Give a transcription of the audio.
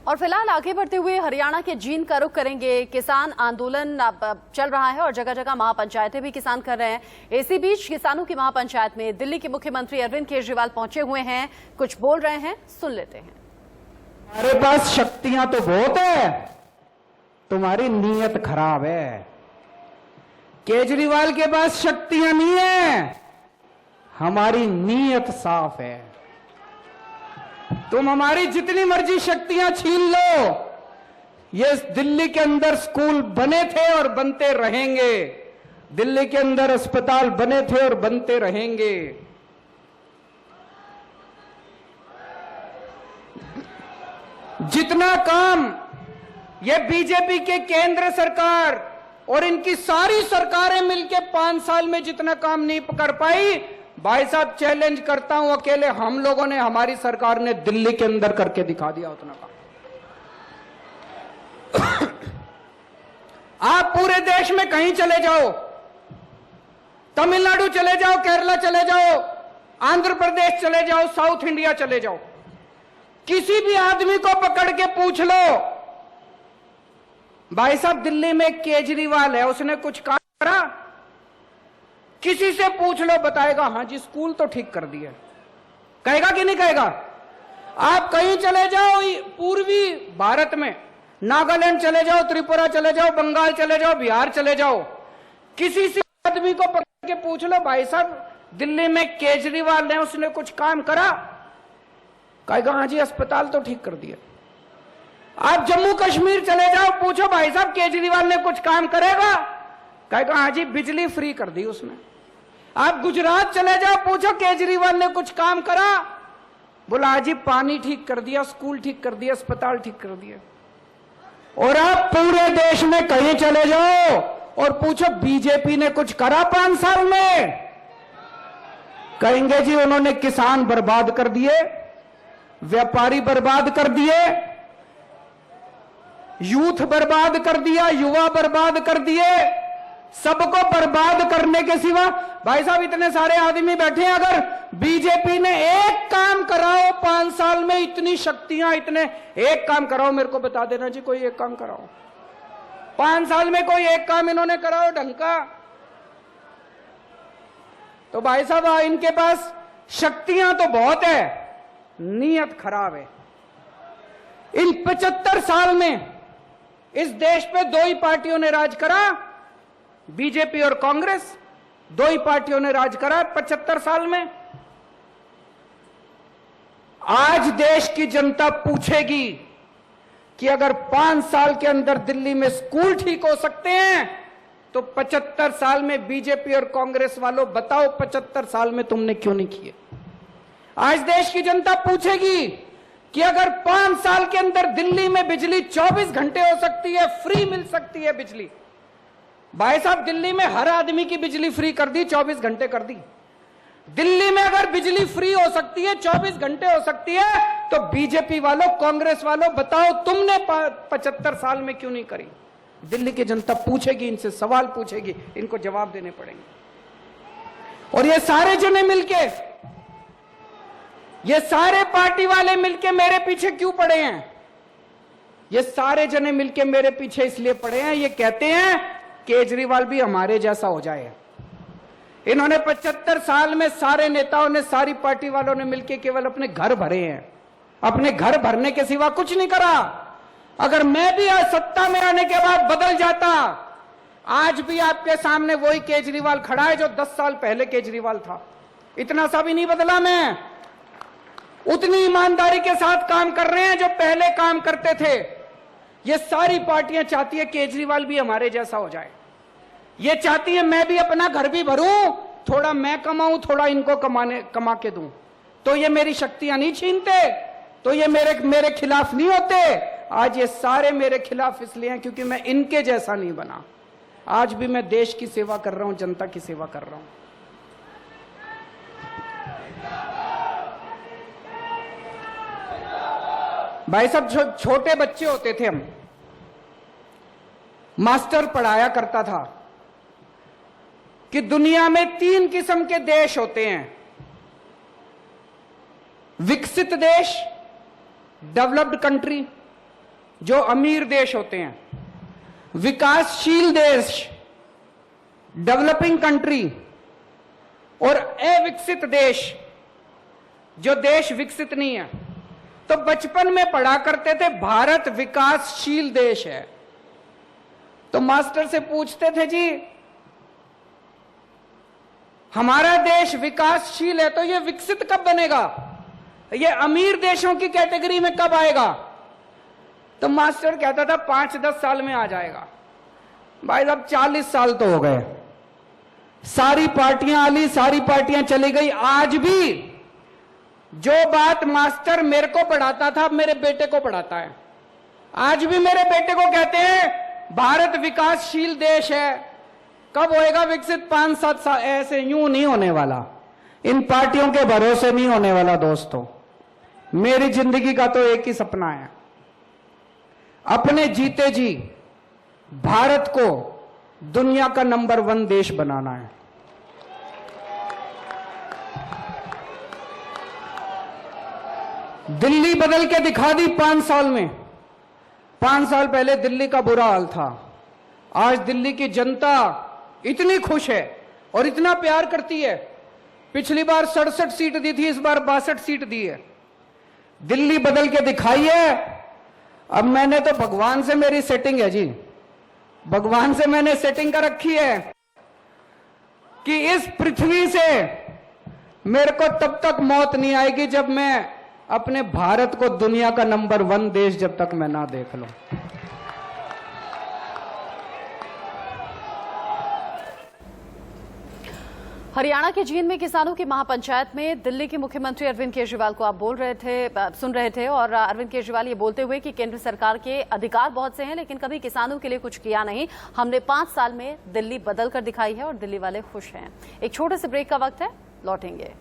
और फिलहाल आगे बढ़ते हुए हरियाणा के जींद का रुख करेंगे। किसान आंदोलन अब चल रहा है और जगह जगह महापंचायतें भी किसान कर रहे हैं। इसी बीच किसानों की महापंचायत में दिल्ली के मुख्यमंत्री अरविंद केजरीवाल पहुंचे हुए हैं, कुछ बोल रहे हैं, सुन लेते हैं। हमारे पास शक्तियां तो बहुत है, तुम्हारी नीयत खराब है। केजरीवाल के पास शक्तियां नहीं है, हमारी नीयत साफ है। तुम हमारी जितनी मर्जी शक्तियां छीन लो, ये दिल्ली के अंदर स्कूल बने थे और बनते रहेंगे, दिल्ली के अंदर अस्पताल बने थे और बनते रहेंगे। जितना काम ये बीजेपी के केंद्र सरकार और इनकी सारी सरकारें मिलकर 5 साल में जितना काम नहीं कर पाई, भाई साहब चैलेंज करता हूं, अकेले हम लोगों ने, हमारी सरकार ने दिल्ली के अंदर करके दिखा दिया उतना काम। आप पूरे देश में कहीं चले जाओ, तमिलनाडु चले जाओ, केरला चले जाओ, आंध्र प्रदेश चले जाओ, साउथ इंडिया चले जाओ, किसी भी आदमी को पकड़ के पूछ लो, भाई साहब दिल्ली में केजरीवाल है, उसने कुछ काम करा? किसी से पूछ लो, बताएगा हाँ जी स्कूल तो ठीक कर दिया। कहेगा कि नहीं कहेगा? आप कहीं चले जाओ पूर्वी भारत में, नागालैंड चले जाओ, त्रिपुरा चले जाओ, बंगाल चले जाओ, बिहार चले जाओ, किसी से आदमी को पकड़ के पूछ लो, भाई साहब दिल्ली में केजरीवाल ने उसने कुछ काम करा? कहेगा हाँ जी अस्पताल तो ठीक कर दिया। आप जम्मू कश्मीर चले जाओ, पूछो भाई साहब केजरीवाल ने कुछ काम करेगा? कहेगा हाँ जी बिजली फ्री कर दी उसने। आप गुजरात चले जाओ, पूछो केजरीवाल ने कुछ काम करा? बोला हाँ जी पानी ठीक कर दिया, स्कूल ठीक कर दिया, अस्पताल ठीक कर दिया। और आप पूरे देश में कहीं चले जाओ और पूछो बीजेपी ने कुछ करा 5 साल में? कहेंगे जी उन्होंने किसान बर्बाद कर दिए, व्यापारी बर्बाद कर दिए, यूथ बर्बाद कर दिया, युवा बर्बाद कर दिए, सबको बर्बाद करने के सिवा। भाई साहब इतने सारे आदमी बैठे हैं, अगर बीजेपी ने एक काम कराओ 5 साल में, इतनी शक्तियां, इतने, एक काम कराओ, मेरे को बता देना जी कोई एक काम कराओ 5 साल में, कोई एक काम इन्होंने कराओ ढंग का। तो भाई साहब इनके पास शक्तियां तो बहुत है, नीयत खराब है। इन 75 साल में इस देश पे 2 ही पार्टियों ने राज करा, बीजेपी और कांग्रेस, 2 ही पार्टियों ने राज करा 75 साल में। आज देश की जनता पूछेगी कि अगर 5 साल के अंदर दिल्ली में स्कूल ठीक हो सकते हैं, तो 75 साल में बीजेपी और कांग्रेस वालों बताओ 75 साल में तुमने क्यों नहीं किए? आज देश की जनता पूछेगी कि अगर 5 साल के अंदर दिल्ली में बिजली 24 घंटे हो सकती है, फ्री मिल सकती है बिजली। भाई साहब दिल्ली में हर आदमी की बिजली फ्री कर दी, 24 घंटे कर दी। दिल्ली में अगर बिजली फ्री हो सकती है, 24 घंटे हो सकती है, तो बीजेपी वालों, कांग्रेस वालों बताओ तुमने 75 साल में क्यों नहीं करी? दिल्ली की जनता पूछेगी, इनसे सवाल पूछेगी, इनको जवाब देने पड़ेंगे। और ये सारे जने मिलके, ये सारे पार्टी वाले मिलके मेरे पीछे क्यों पड़े हैं? ये सारे जने मिलके मेरे पीछे इसलिए पड़े हैं, ये कहते हैं केजरीवाल भी हमारे जैसा हो जाए। इन्होंने 75 साल में सारे नेताओं ने, सारी पार्टी वालों ने मिलके केवल अपने घर भरे हैं, अपने घर भरने के सिवा कुछ नहीं करा। अगर मैं भी आज सत्ता में आने के बाद बदल जाता, आज भी आपके सामने वही केजरीवाल खड़ा है जो 10 साल पहले केजरीवाल था। इतना सा भी नहीं बदला मैं, उतनी ईमानदारी के साथ काम कर रहे हैं जो पहले काम करते थे। ये सारी पार्टियां चाहती है केजरीवाल भी हमारे जैसा हो जाए। ये चाहती है मैं भी अपना घर भी भरूं, थोड़ा मैं कमाऊं, थोड़ा इनको कमा के दूं। तो ये मेरी शक्तियां नहीं छीनते, तो ये मेरे खिलाफ नहीं होते। आज ये सारे मेरे खिलाफ इसलिए हैं क्योंकि मैं इनके जैसा नहीं बना। आज भी मैं देश की सेवा कर रहा हूं, जनता की सेवा कर रहा हूं। भाई साहब छोटे बच्चे होते थे हम, मास्टर पढ़ाया करता था कि दुनिया में 3 किस्म के देश होते हैं, विकसित देश, डेवलप्ड कंट्री जो अमीर देश होते हैं, विकासशील देश, डेवलपिंग कंट्री, और अविकसित देश, जो देश विकसित नहीं है, तो बचपन में पढ़ा करते थे भारत विकासशील देश है। तो मास्टर से पूछते थे, जी हमारा देश विकासशील है तो ये विकसित कब बनेगा, ये अमीर देशों की कैटेगरी में कब आएगा? तो मास्टर कहता था 5-10 साल में आ जाएगा। भाई साहब 40 साल तो हो गए, सारी पार्टियां आली, सारी पार्टियां चली गई। आज भी जो बात मास्टर मेरे को पढ़ाता था मेरे बेटे को पढ़ाता है। आज भी मेरे बेटे को कहते हैं भारत विकासशील देश है, कब होएगा विकसित? 5-7 साल। ऐसे यूं नहीं होने वाला, इन पार्टियों के भरोसे नहीं होने वाला दोस्तों। मेरी जिंदगी का तो एक ही सपना है, अपने जीते जी भारत को दुनिया का नंबर 1 देश बनाना है। दिल्ली बदल के दिखा दी 5 साल में। 5 साल पहले दिल्ली का बुरा हाल था, आज दिल्ली की जनता इतनी खुश है और इतना प्यार करती है। पिछली बार 67 सीट दी थी, इस बार 62 सीट दी है। दिल्ली बदल के दिखाई है। अब मैंने तो भगवान से मेरी सेटिंग है जी, भगवान से मैंने सेटिंग कर रखी है कि इस पृथ्वी से मेरे को तब तक मौत नहीं आएगी जब मैं अपने भारत को दुनिया का नंबर 1 देश जब तक मैं ना देख लूं। हरियाणा के जींद में किसानों की महापंचायत में दिल्ली के मुख्यमंत्री अरविंद केजरीवाल को आप सुन रहे थे और अरविंद केजरीवाल ये बोलते हुए कि केंद्र सरकार के अधिकार बहुत से हैं लेकिन कभी किसानों के लिए कुछ किया नहीं। हमने 5 साल में दिल्ली बदल कर दिखाई है और दिल्ली वाले खुश हैं। एक छोटे से ब्रेक का वक्त है, लौटेंगे।